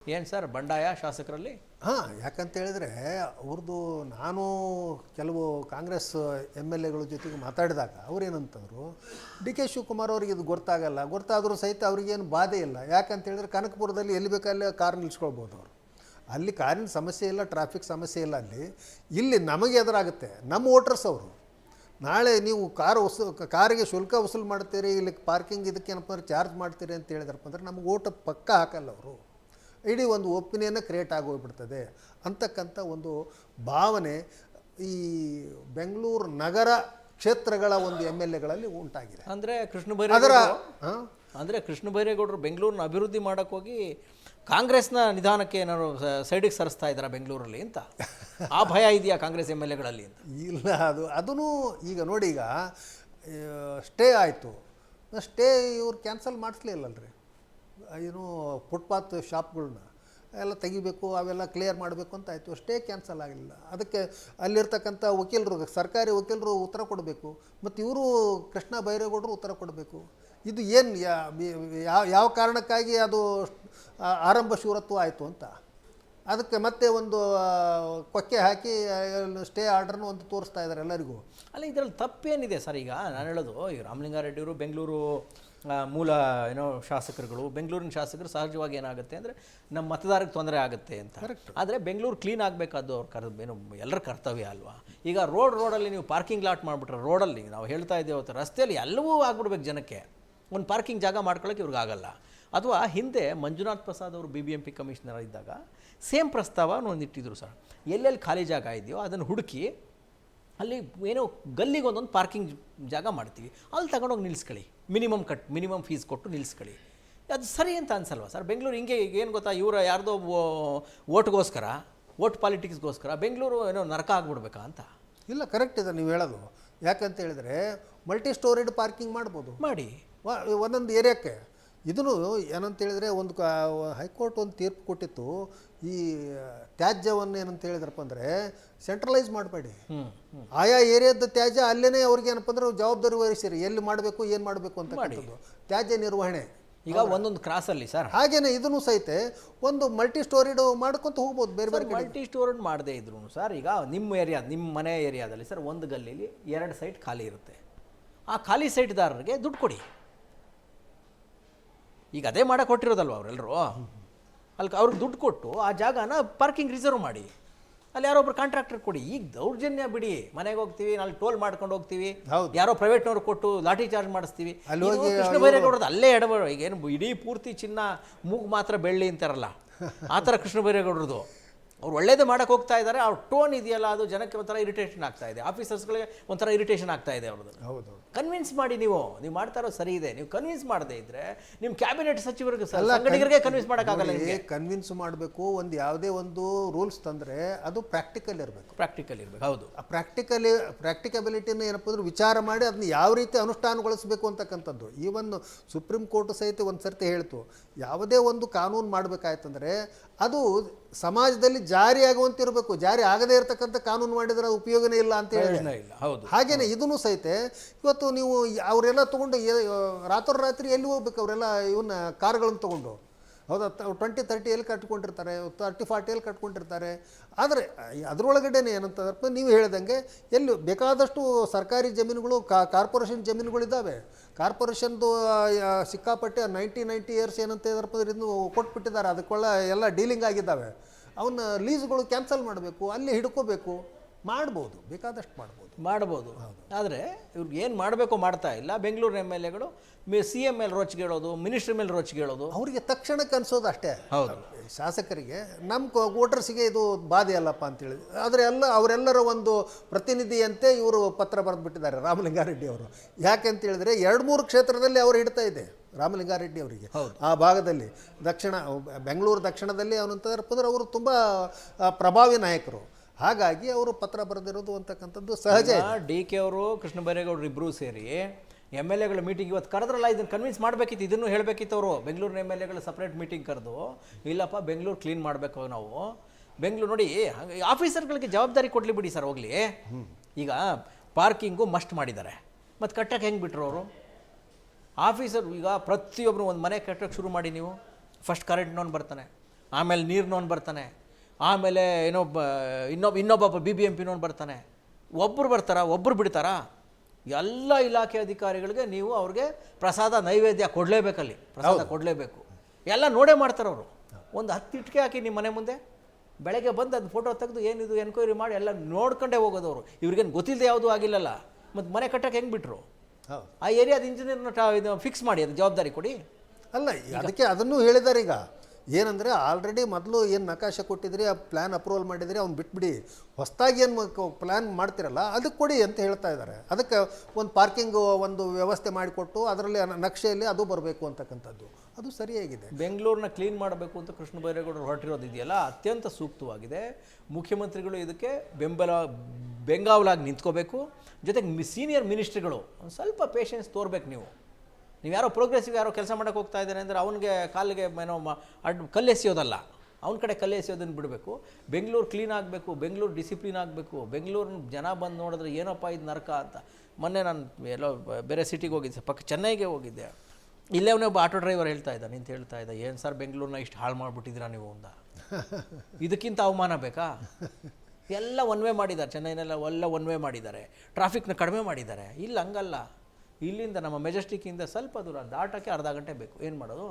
ಏನು ಸರ್ ಬಂಡಾಯ ಶಾಸಕರಲ್ಲಿ? ಹಾಂ, ಯಾಕಂತ ಹೇಳಿದ್ರೆ ಅವ್ರದ್ದು ನಾನು ಕೆಲವು ಕಾಂಗ್ರೆಸ್ MLAಗಳ ಜೊತೆಗೆ ಮಾತಾಡಿದಾಗ ಅವ್ರೇನಂತಂದರು, ಡಿ ಕೆ ಶಿವಕುಮಾರ್ ಅವ್ರಿಗೆ ಇದು ಗೊತ್ತಾಗಲ್ಲ, ಗೊತ್ತಾದರೂ ಸಹಿತ ಅವ್ರಿಗೇನು ಬಾಧೆ ಇಲ್ಲ. ಯಾಕಂತ ಹೇಳಿದ್ರೆ ಕನಕಪುರದಲ್ಲಿ ಎಲ್ಲಿ ಬೇಕಲ್ಲಿ ಕಾರ್ ನಿಲ್ಲಿಸ್ಕೊಳ್ಬೋದು ಅವರು. ಅಲ್ಲಿ ಕಾರಿನ ಸಮಸ್ಯೆ ಇಲ್ಲ, ಟ್ರಾಫಿಕ್ ಸಮಸ್ಯೆ ಇಲ್ಲ. ಇಲ್ಲಿ ನಮಗೆ ಎದುರಾಗುತ್ತೆ, ನಮ್ಮ ವೋಟರ್ಸ್ ಅವರು. ನಾಳೆ ನೀವು ಕಾರಿಗೆ ಶುಲ್ಕ ವಸೂಲು ಮಾಡ್ತೀರಿ, ಇಲ್ಲಿ ಪಾರ್ಕಿಂಗ್ ಇದಕ್ಕೇನಪ್ಪ ಅಂದ್ರೆ ಚಾರ್ಜ್ ಮಾಡ್ತೀರಿ ಅಂತ ಹೇಳಿದ್ರಪ್ಪ ಅಂದ್ರೆ ನಮಗೆ ಓಟ್ ಪಕ್ಕ ಹಾಕಲ್ಲ ಅವರು. ಇಡೀ ಒಂದು ಒಪಿನಿಯನ್ನ ಕ್ರಿಯೇಟ್ ಆಗೋಗ್ಬಿಡ್ತದೆ ಅಂತಕ್ಕಂಥ ಒಂದು ಭಾವನೆ ಈ ಬೆಂಗಳೂರು ನಗರ ಕ್ಷೇತ್ರಗಳ ಒಂದು MLAಗಳಲ್ಲಿ ಉಂಟಾಗಿದೆ. ಅಂದರೆ ಕೃಷ್ಣ ಬೈರೇಗೌಡರು ಬೆಂಗಳೂರನ್ನ ಅಭಿವೃದ್ಧಿ ಮಾಡೋಕ್ಕೆ ಹೋಗಿ ಕಾಂಗ್ರೆಸ್ನ ನಿಧಾನಕ್ಕೆ ಏನಾದ್ರು ಸೈಡಿಗೆ ಸರಿಸ್ತಾ ಇದ್ದಾರೆ ಬೆಂಗಳೂರಲ್ಲಿ ಅಂತ ಆ ಭಯ ಇದೆಯಾ ಕಾಂಗ್ರೆಸ್ MLAಗಳಲ್ಲಿ ಅಂತ? ಇಲ್ಲ, ಅದೂ ಈಗ ನೋಡಿ, ಈಗ ಸ್ಟೇ ಆಯಿತು, ಸ್ಟೇ ಇವ್ರು ಕ್ಯಾನ್ಸಲ್ ಮಾಡಿಸ್ಲಿಲ್ಲಲ್ರಿ. ಏನು ಫುಟ್ಪಾತ್ ಶಾಪ್ಗಳನ್ನ ಎಲ್ಲ ತೆಗಿಬೇಕು, ಅವೆಲ್ಲ ಕ್ಲಿಯರ್ ಮಾಡಬೇಕು ಅಂತ ಆಯಿತು, ಸ್ಟೇ ಕ್ಯಾನ್ಸಲ್ ಆಗಲಿಲ್ಲ. ಅದಕ್ಕೆ ಅಲ್ಲಿರ್ತಕ್ಕಂಥ ವಕೀಲರು, ಸರ್ಕಾರಿ ವಕೀಲರು ಉತ್ತರ ಕೊಡಬೇಕು, ಮತ್ತು ಇವರು ಕೃಷ್ಣ ಬೈರೇಗೌಡರು ಉತ್ತರ ಕೊಡಬೇಕು. ಇದು ಏನು ಯಾವ ಕಾರಣಕ್ಕಾಗಿ ಅದು ಆರಂಭ ಶೂರತ್ವ ಆಯಿತು ಅಂತ ಅದಕ್ಕೆ ಮತ್ತೆ ಒಂದು ಕೊಕ್ಕೆ ಹಾಕಿ ಸ್ಟೇ ಆರ್ಡ್ರನ್ನು ಒಂದು ತೋರಿಸ್ತಾ ಇದ್ದಾರೆ ಎಲ್ಲರಿಗೂ. ಅಲ್ಲ, ಇದರಲ್ಲಿ ತಪ್ಪೇನಿದೆ ಸರ್? ಈಗ ನಾನು ಹೇಳೋದು, ಈ ರಾಮಲಿಂಗಾರೆಡ್ಡಿಯವರು ಬೆಂಗಳೂರು ಮೂಲ ಶಾಸಕರುಗಳು, ಬೆಂಗಳೂರಿನ ಶಾಸಕರು ಸಹಜವಾಗಿ ಏನಾಗುತ್ತೆ ಅಂದರೆ ನಮ್ಮ ಮತದಾರರಿಗೆ ತೊಂದರೆ ಆಗುತ್ತೆ ಅಂತ. ಆದರೆ ಬೆಂಗಳೂರು ಕ್ಲೀನ್ ಆಗಬೇಕಾದ್ದು ಅವ್ರ ಏನು ಎಲ್ಲರ ಕರ್ತವ್ಯ ಅಲ್ವಾ? ಈಗ ರೋಡಲ್ಲಿ ನೀವು ಪಾರ್ಕಿಂಗ್ ಲಾಟ್ ಮಾಡಿಬಿಟ್ರೆ, ರೋಡಲ್ಲಿ ನಾವು ಹೇಳ್ತಾ ಇದ್ದೇವೆ, ರಸ್ತೆಯಲ್ಲಿ ಎಲ್ಲವೂ ಆಗ್ಬಿಡ್ಬೇಕು ಜನಕ್ಕೆ, ಒಂದು ಪಾರ್ಕಿಂಗ್ ಜಾಗ ಮಾಡ್ಕೊಳ್ಳೋಕೆ ಇವ್ರಿಗಾಗಲ್ಲ. ಅಥವಾ ಹಿಂದೆ ಮಂಜುನಾಥ್ ಪ್ರಸಾದ್ ಅವರು BBMP ಕಮಿಷನರ್ ಇದ್ದಾಗ ಸೇಮ್ ಪ್ರಸ್ತಾವನ ಒಂದು ಇಟ್ಟಿದ್ರು ಸರ್. ಎಲ್ಲೆಲ್ಲಿ ಖಾಲಿ ಜಾಗ ಇದೆಯೋ ಅದನ್ನು ಹುಡುಕಿ ಅಲ್ಲಿ ಏನೋ ಗಲ್ಲಿಗೆ ಒಂದೊಂದು ಪಾರ್ಕಿಂಗ್ ಜಾಗ ಮಾಡ್ತೀವಿ, ಅಲ್ಲಿ ತಗೊಂಡೋಗಿ ನಿಲ್ಲಿಸ್ಕೊಳ್ಳಿ, ಮಿನಿಮಮ್ ಫೀಸ್ ಕೊಟ್ಟು ನಿಲ್ಲಿಸ್ಕೊಳ್ಳಿ. ಅದು ಸರಿ ಅಂತ ಅನ್ಸಲ್ವಾ ಸರ್? ಬೆಂಗಳೂರು ಹಿಂಗೆ ಏನು ಗೊತ್ತಾ, ಇವರ ಯಾರ್ದೋ ಓಟ್ಗೋಸ್ಕರ, ಓಟ್ ಪಾಲಿಟಿಕ್ಸ್ಗೋಸ್ಕರ ಬೆಂಗಳೂರು ಏನೋ ನರಕ ಆಗ್ಬಿಡ್ಬೇಕಾ ಅಂತ? ಇಲ್ಲ, ಕರೆಕ್ಟ್ ಇದೆ ನೀವು ಹೇಳೋದು. ಯಾಕಂತ ಹೇಳಿದ್ರೆ ಮಲ್ಟಿ ಸ್ಟೋರೇಡ್ ಪಾರ್ಕಿಂಗ್ ಮಾಡ್ಬೋದು, ಮಾಡಿ ಒಂದೊಂದು ಏರಿಯಾಕ್ಕೆ. ಇದನ್ನು ಏನಂತ ಹೇಳಿದ್ರೆ ಒಂದು ಹೈಕೋರ್ಟ್ ಒಂದು ತೀರ್ಪು ಕೊಟ್ಟಿತ್ತು, ಈ ತ್ಯಾಜ್ಯವನ್ನು ಏನಂತ ಹೇಳಿದ್ರಪ್ಪ ಅಂದರೆ ಸೆಂಟ್ರಲೈಸ್ ಮಾಡಬೇಡಿ, ಆಯಾ ಏರಿಯಾದ ತ್ಯಾಜ್ಯ ಅಲ್ಲೇ ಅವ್ರಿಗೆ ಏನಪ್ಪ ಅಂದ್ರೆ ಜವಾಬ್ದಾರಿ ವಹಿಸಿರಿ, ಎಲ್ಲಿ ಮಾಡಬೇಕು ಏನು ಮಾಡಬೇಕು ಅಂತಕ್ಕಂಥದ್ದು ತ್ಯಾಜ್ಯ ನಿರ್ವಹಣೆ. ಈಗ ಒಂದೊಂದು ಕ್ರಾಸಲ್ಲಿ ಸರ್ ಹಾಗೇನೆ ಇದನ್ನು ಸಹಿತ ಒಂದು ಮಲ್ಟಿ ಸ್ಟೋರಿಡ್ ಮಾಡ್ಕೊತ ಹೋಗ್ಬೋದು. ಬೇರೆ ಮಲ್ಟಿ ಸ್ಟೋರಿಡ್ ಮಾಡದೇ ಇದ್ರು ಸರ್, ಈಗ ನಿಮ್ಮ ಮನೆ ಏರಿಯಾದಲ್ಲಿ ಸರ್ ಒಂದು ಗಲ್ಲಿಲಿ 2 ಸೈಟ್ ಖಾಲಿ ಇರುತ್ತೆ, ಆ ಖಾಲಿ ಸೈಟ್ದಾರರಿಗೆ ದುಡ್ಡು ಕೊಡಿ. ಈಗ ಅದೇ ಮಾಡಕ್ಕೆ ಕೊಟ್ಟಿರೋದಲ್ವ ಅವರೆಲ್ಲರೂ, ಅಲ್ಲಿ ಅವ್ರಿಗೆ ದುಡ್ಡು ಕೊಟ್ಟು ಆ ಜಾಗನ ಪಾರ್ಕಿಂಗ್ ರಿಸರ್ವ್ ಮಾಡಿ, ಅಲ್ಲಿ ಯಾರೊಬ್ರು ಕಾಂಟ್ರಾಕ್ಟರ್ ಕೊಡಿ. ಈಗ ದೌರ್ಜನ್ಯ ಬಿಡಿ, ಮನೆಗೆ ಹೋಗ್ತೀವಿ, ಅಲ್ಲಿ ಟೋಲ್ ಮಾಡ್ಕೊಂಡು ಹೋಗ್ತೀವಿ, ಯಾರೋ ಪ್ರೈವೇಟ್ನವ್ರು ಕೊಟ್ಟು ಲಾಠಿ ಚಾರ್ಜ್ ಮಾಡಿಸ್ತೀವಿ. ಕೃಷ್ಣ ಬೈರೇಗೌಡರದ್ದು ಅಲ್ಲೇ ಎಡಬೇಡ. ಈಗೇನು ಇಡೀ ಪೂರ್ತಿ ಚಿನ್ನ ಮೂಗು ಮಾತ್ರ ಬೆಳ್ಳಿ ಅಂತಾರಲ್ಲ, ಆ ಥರ ಕೃಷ್ಣ ಬೈರೇಗೌಡರದು. ಅವ್ರು ಒಳ್ಳೇದೇ ಮಾಡೋಕ್ಕೆ ಹೋಗ್ತಾ ಇದ್ದಾರೆ, ಅವ್ರ ಟೋನ್ ಇದೆಯಲ್ಲ ಅದು ಜನಕ್ಕೆ ಒಂಥರ ಇರಿಟೇಷನ್ ಆಗ್ತಾ ಇದೆ, ಆಫೀಸರ್ಸ್ಗಳಿಗೆ ಒಂಥರ ಇರಿಟೇಷನ್ ಆಗ್ತಾ ಇದೆ ಅವ್ರದ್ದು. ಹೌದು, ಕನ್ವಿನ್ಸ್ ಮಾಡಿ, ನೀವು ಮಾಡ್ತಾ ಇರೋದು ಸರಿ ಇದೆ. ನೀವು ಕನ್ವಿನ್ಸ್ ಮಾಡದೇ ಇದ್ರೆ ನಿಮ್ಮ ಕ್ಯಾಬಿನೆಟ್ ಸಚಿವರಿಗೆ ಸಂಘಟಕರಿಗೆ ಕನ್ವಿನ್ಸ್ ಮಾಡೋಕ್ಕಾಗಲ್ಲ. ನಿಮಗೆ ಕನ್ವಿನ್ಸ್ ಮಾಡಬೇಕು. ಒಂದು ಯಾವುದೇ ಒಂದು ರೂಲ್ಸ್ ತಂದರೆ ಅದು ಪ್ರಾಕ್ಟಿಕಲ್ ಇರಬೇಕು. ಹೌದು. ಆ ಪ್ರಾಕ್ಟಿಕಬಿಲಿಟಿನ ಏನಪ್ಪ ಅಂದ್ರೆ ವಿಚಾರ ಮಾಡಿ ಅದನ್ನ ಯಾವ ರೀತಿ ಅನುಷ್ಠಾನಗೊಳಿಸಬೇಕು ಅಂತಕ್ಕಂಥದ್ದು. ಈವನ್ ಸುಪ್ರೀಂ ಕೋರ್ಟ್ ಸಹಿತ ಒಂದು ಸರ್ತಿ ಹೇಳ್ತು, ಯಾವುದೇ ಒಂದು ಕಾನೂನು ಮಾಡಬೇಕಾಯ್ತಂದ್ರೆ ಅದು ಸಮಾಜದಲ್ಲಿ ಜಾರಿಯಾಗುವಂತಿರಬೇಕು. ಜಾರಿ ಆಗದೇ ಇರತಕ್ಕಂಥ ಕಾನೂನು ಮಾಡಿದ್ರೆ ಅದು ಉಪಯೋಗನೇ ಇಲ್ಲ ಅಂತ ಹೇಳಿ. ಹಾಗೇನೆ ಇದನ್ನು ಸಹಿತ ಇವತ್ತು ನೀವು ಅವರೆಲ್ಲ ತೊಗೊಂಡು ರಾತ್ರಿ ಎಲ್ಲಿ ಹೋಗ್ಬೇಕು? ಅವರೆಲ್ಲ ಇವನ್ನ ಕಾರ್ಗಳನ್ನು ತೊಗೊಂಡು, ಹೌದಾ, 20-30 ಎಲ್ಲಿ ಕಟ್ಕೊಂಡಿರ್ತಾರೆ, 30-40 ಎಲ್ಲಿ ಕಟ್ಕೊಂಡಿರ್ತಾರೆ. ಆದರೆ ಅದರೊಳಗಡೆನೇ ಏನಂತಂದ್ರೆ ನೀವು ಹೇಳ್ದಂಗೆ ಎಲ್ಲಿ ಬೇಕಾದಷ್ಟು ಸರ್ಕಾರಿ ಜಮೀನುಗಳು, ಕಾರ್ಪೊರೇಷನ್ ಜಮೀನುಗಳಿದ್ದಾವೆ. ಕಾರ್ಪೊರೇಷನ್ದು ಸಿಕ್ಕಾಪಟ್ಟೆ 90 ಇಯರ್ಸ್ ಏನಂತ ಇದ್ರಪ್ಪ ಅಂದ್ರೆ ಇದನ್ನು ಕೊಟ್ಬಿಟ್ಟಿದ್ದಾರೆ, ಅದಕ್ಕೆಲ್ಲ ಎಲ್ಲ ಡೀಲಿಂಗ್ ಆಗಿದ್ದಾವೆ. ಅವನ್ನ ಲೀಸ್ಗಳು ಕ್ಯಾನ್ಸಲ್ ಮಾಡಬೇಕು, ಅಲ್ಲಿ ಹಿಡ್ಕೋಬೇಕು. ಮಾಡ್ಬೋದು, ಬೇಕಾದಷ್ಟು ಮಾಡ್ಬೋದು. ಆದರೆ ಇವ್ರಿಗೆ ಏನು ಮಾಡಬೇಕು ಮಾಡ್ತಾ ಇಲ್ಲ. ಬೆಂಗಳೂರು MLAಗಳು CM ಮೇಲೆ ರೋಚಿಗೇಳೋದು, ಮಿನಿಸ್ಟ್ರಿ ಮೇಲೆ ರೋಚಿಗೇಳೋದು, ಅವರಿಗೆ ತಕ್ಷಣಕ್ಕೆ ಅನ್ಸೋದು ಅಷ್ಟೇ. ಹೌದು, ಶಾಸಕರಿಗೆ ನಮ್ಮ ವೋಟರ್ಸಿಗೆ ಇದು ಬಾಧೆ ಅಲ್ಲಪ್ಪ ಅಂತೇಳಿ. ಆದರೆ ಅವರೆಲ್ಲರ ಒಂದು ಪ್ರತಿನಿಧಿಯಂತೆ ಇವರು ಪತ್ರ ಬರೆದುಬಿಟ್ಟಿದ್ದಾರೆ ರಾಮಲಿಂಗಾರೆಡ್ಡಿ ಅವರು. ಯಾಕೆಂತ ಹೇಳಿದ್ರೆ 2-3 ಕ್ಷೇತ್ರದಲ್ಲಿ ಅವರು ಹಿಡ್ತಾ ಇದೆ ರಾಮಲಿಂಗಾರೆಡ್ಡಿ ಅವರಿಗೆ. ಆ ಭಾಗದಲ್ಲಿ ಬೆಂಗಳೂರು ದಕ್ಷಿಣದಲ್ಲಿ ಅವನಂತಂದ್ರೆ ಅವರು ತುಂಬ ಪ್ರಭಾವಿ ನಾಯಕರು. ಹಾಗಾಗಿ ಅವರು ಪತ್ರ ಬರೆದಿರೋದು ಅಂತಕ್ಕಂಥದ್ದು ಸಹಜ. DK ಅವರು ಕೃಷ್ಣ ಬೈರೇಗೌಡರು ಇಬ್ಬರೂ ಸೇರಿ MLAಗಳ ಮೀಟಿಂಗ್ ಇವತ್ತು ಕರೆದ್ರಲ್ಲ, ಇದನ್ನು ಕನ್ವಿನ್ಸ್ ಮಾಡಬೇಕಿತ್ತು, ಇದನ್ನು ಹೇಳಬೇಕಿತ್ತು ಅವರು. ಬೆಂಗಳೂರು MLAಗಳ ಸಪ್ರೇಟ್ ಮೀಟಿಂಗ್ ಕರೆದು, ಇಲ್ಲಪ್ಪ ಬೆಂಗಳೂರು ಕ್ಲೀನ್ ಮಾಡಬೇಕು ನಾವು. ಬೆಂಗಳೂರು ನೋಡಿ, ಆಫೀಸರ್ಗಳಿಗೆ ಜವಾಬ್ದಾರಿ ಕೊಡಲಿ ಬಿಡಿ ಸರ್, ಹೋಗಲಿ. ಈಗ ಪಾರ್ಕಿಂಗು ಮಸ್ಟ್ ಮಾಡಿದ್ದಾರೆ, ಮತ್ತು ಕಟ್ಟಕ್ಕೆ ಹೆಂಗೆ ಬಿಟ್ರು ಅವರು? ಆಫೀಸರ್ ಈಗ ಪ್ರತಿಯೊಬ್ಬರು ಒಂದು ಮನೆ ಕಟ್ಟಕ್ಕೆ ಶುರು ಮಾಡಿ, ನೀವು ಫಸ್ಟ್ ಕರೆಂಟ್ನವ್ನು ಬರ್ತಾನೆ, ಆಮೇಲೆ ನೀರಿನವನು ಬರ್ತಾನೆ, ಆಮೇಲೆ ಇನ್ನೊಬ್ಬ BBMP ಬರ್ತಾನೆ. ಒಬ್ಬರು ಬರ್ತಾರಾ, ಒಬ್ಬರು ಬಿಡ್ತಾರಾ? ಎಲ್ಲ ಇಲಾಖೆ ಅಧಿಕಾರಿಗಳಿಗೆ ನೀವು ಅವ್ರಿಗೆ ಪ್ರಸಾದ ನೈವೇದ್ಯ ಕೊಡಲೇಬೇಕಲ್ಲಿ, ಪ್ರಸಾದ ಕೊಡಲೇಬೇಕು. ಎಲ್ಲ ನೋಡೇ ಮಾಡ್ತಾರೆ ಅವರು. ಒಂದು 10 ಇಟ್ಕೆ ಹಾಕಿ ನಿಮ್ಮ ಮನೆ ಮುಂದೆ ಬೆಳಗ್ಗೆ ಬಂದು ಅದು ಫೋಟೋ ತೆಗೆದು ಏನಿದು ಎನ್ಕ್ವೈರಿ ಮಾಡಿ ಎಲ್ಲ ನೋಡ್ಕೊಂಡೇ ಹೋಗೋದವರು. ಇವ್ರಿಗೇನು ಗೊತ್ತಿಲ್ಲದೆ ಯಾವುದೂ ಆಗಿಲ್ಲಲ್ಲ. ಮತ್ತು ಮನೆ ಕಟ್ಟಕ್ಕೆ ಹೆಂಗೆ ಬಿಟ್ಟರು? ಆ ಏರಿಯಾದ ಇಂಜಿನಿಯರ್ನ ಇದು ಫಿಕ್ಸ್ ಮಾಡಿ, ಅದು ಜವಾಬ್ದಾರಿ ಕೊಡಿ. ಅಲ್ಲ, ಅದಕ್ಕೆ ಅದನ್ನು ಹೇಳಿದ್ದಾರೆ ಈಗ. ಏನಂದರೆ ಆಲ್ರೆಡಿ ಮೊದಲು ಏನು ನಕಾಶೆ ಕೊಟ್ಟಿದ್ರಿ, ಆ ಪ್ಲ್ಯಾನ್ ಅಪ್ರೂವಲ್ ಮಾಡಿದ್ರಿ, ಅವ್ನು ಬಿಟ್ಬಿಡಿ, ಹೊಸದಾಗಿ ಏನು ಪ್ಲ್ಯಾನ್ ಮಾಡ್ತಿರಲ್ಲ ಅದಕ್ಕೆ ಕೊಡಿ ಅಂತ ಹೇಳ್ತಾ ಇದ್ದಾರೆ. ಅದಕ್ಕೆ ಒಂದು ಪಾರ್ಕಿಂಗ್ ಒಂದು ವ್ಯವಸ್ಥೆ ಮಾಡಿಕೊಟ್ಟು ಅದರಲ್ಲಿ ನಕ್ಷೆಯಲ್ಲಿ ಅದು ಬರಬೇಕು ಅಂತಕ್ಕಂಥದ್ದು, ಅದು ಸರಿಯಾಗಿದೆ. ಬೆಂಗಳೂರನ್ನ ಕ್ಲೀನ್ ಮಾಡಬೇಕು ಅಂತ ಕೃಷ್ಣ ಬೈರೇಗೌಡರು ಹೊರಟಿರೋದು ಇದೆಯಲ್ಲ, ಅತ್ಯಂತ ಸೂಕ್ತವಾಗಿದೆ. ಮುಖ್ಯಮಂತ್ರಿಗಳು ಇದಕ್ಕೆ ಬೆಂಗಾವಲಾಗಿ ನಿಂತ್ಕೋಬೇಕು. ಜೊತೆಗೆ ಸೀನಿಯರ್ ಮಿನಿಸ್ಟ್ರಿಗಳು ಒಂದು ಸ್ವಲ್ಪ ಪೇಷನ್ಸ್ ತೋರ್ಬೇಕು. ನೀವು ಯಾರೋ ಪ್ರೋಗ್ರೆಸಿವ್ ಯಾರೋ ಕೆಲಸ ಮಾಡೋಕ್ಕೆ ಹೋಗ್ತಾ ಇದ್ದಾರೆ ಅಂದರೆ ಅವನಿಗೆ ಕಾಲಿಗೆ ಕಲ್ಲೆಸೆಯೋದಲ್ಲ, ಅವನ ಕಡೆ ಕಲ್ಲೆಸೆಯೋದನ್ನು ಬಿಡಬೇಕು. ಬೆಂಗಳೂರು ಕ್ಲೀನ್ ಆಗಬೇಕು, ಬೆಂಗಳೂರು ಡಿಸಿಪ್ಲಿನ್ ಆಗಬೇಕು. ಬೆಂಗಳೂರಿನ ಜನ ಬಂದು ನೋಡಿದ್ರೆ ಏನಪ್ಪ ಇದು ನರಕ ಅಂತ. ಮೊನ್ನೆ ನಾನು ಎಲ್ಲೋ ಬೇರೆ ಸಿಟಿಗೆ ಹೋಗಿದ್ದೆ, ಚೆನ್ನೈಗೆ ಹೋಗಿದ್ದೆ. ಇಲ್ಲೇ ಒಬ್ಬ ಆಟೋ ಡ್ರೈವರ್ ಹೇಳ್ತಾ ಇದ್ದ, ಏನು ಸರ್ ಬೆಂಗಳೂರನ್ನ ಇಷ್ಟು ಹಾಳು ಮಾಡಿಬಿಟ್ಟಿದ್ದೀರಾ ನೀವು ಅಂದ. ಇದಕ್ಕಿಂತ ಅವಮಾನ ಬೇಕಾ? ಎಲ್ಲ ಒನ್ ವೇ ಮಾಡಿದ್ದಾರೆ, ಚೆನ್ನೈನೆಲ್ಲ ಎಲ್ಲ ಒನ್ ವೇ ಮಾಡಿದ್ದಾರೆ, ಟ್ರಾಫಿಕ್ನ ಕಡಿಮೆ ಮಾಡಿದ್ದಾರೆ. ಇಲ್ಲ, ಹಂಗಲ್ಲ. ಇಲ್ಲಿಂದ ನಮ್ಮ ಮೆಜೆಸ್ಟಿಕ್ಕಿಂದ ಸ್ವಲ್ಪ ದೂರ ದಾಟೋಕ್ಕೆ ಅರ್ಧ ಗಂಟೆ ಬೇಕು. ಏನು ಮಾಡೋದು?